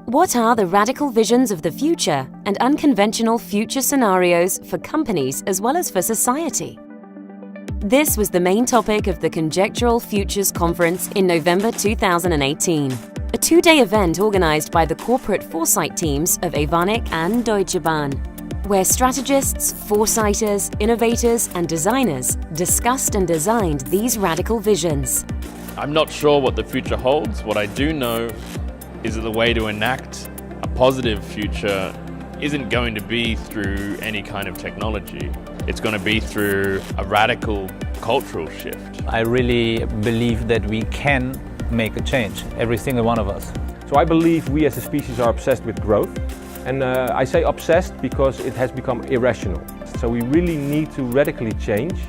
What are the radical visions of the future and unconventional future scenarios for companies as well as for society? This was the main topic of the Conjectural Futures Conference in November 2018, a two-day event organized by the corporate foresight teams of Evonik and Deutsche Bahn, where strategists, foresighters, innovators, and designers discussed and designed these radical visions. I'm not sure what the future holds. What I do know is that the way to enact a positive future isn't going to be through any kind of technology. It's going to be through a radical cultural shift. I really believe that we can make a change, every single one of us. So I believe we as a species are obsessed with growth. And I say obsessed because it has become irrational. So we really need to radically change.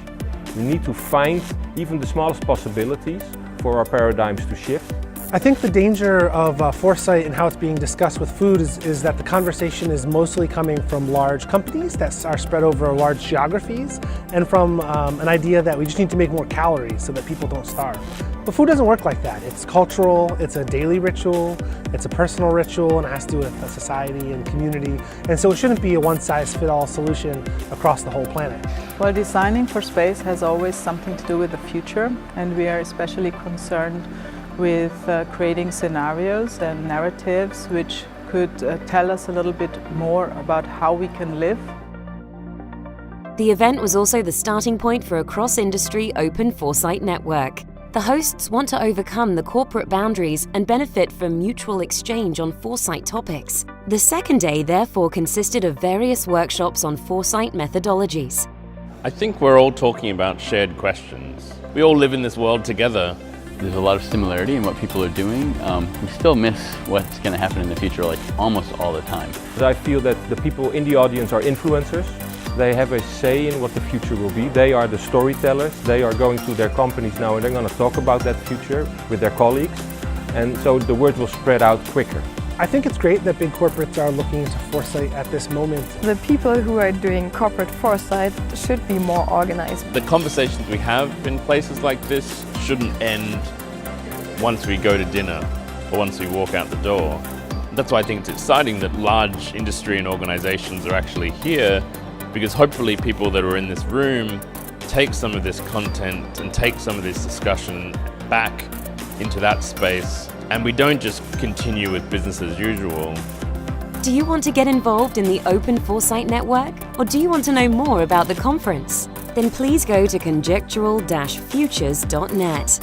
We need to find even the smallest possibilities for our paradigms to shift. I think the danger of foresight and how it's being discussed with food is that the conversation is mostly coming from large companies that are spread over large geographies and from an idea that we just need to make more calories so that people don't starve. But food doesn't work like that. It's cultural, it's a daily ritual, it's a personal ritual, and it has to do with a society and community. And so it shouldn't be a one-size-fits-all solution across the whole planet. Well, designing for space has always something to do with the future, and we are especially concerned with creating scenarios and narratives which could tell us a little bit more about how we can live. The event was also the starting point for a cross-industry open foresight network. The hosts want to overcome the corporate boundaries and benefit from mutual exchange on foresight topics. The second day therefore consisted of various workshops on foresight methodologies. I think we're all talking about shared questions. We all live in this world together. There's a lot of similarity in what people are doing. We still miss what's going to happen in the future like almost all the time. I feel that the people in the audience are influencers. They have a say in what the future will be. They are the storytellers. They are going to their companies now and they're going to talk about that future with their colleagues. And so the word will spread out quicker. I think it's great that big corporates are looking into foresight at this moment. The people who are doing corporate foresight should be more organized. The conversations we have in places like this shouldn't end once we go to dinner or once we walk out the door. That's why I think it's exciting that large industry and organizations are actually here, because hopefully people that are in this room take some of this content and take some of this discussion back into that space, and we don't just continue with business as usual. Do you want to get involved in the Open Foresight Network, or do you want to know more about the conference? Then please go to conjectural-futures.net.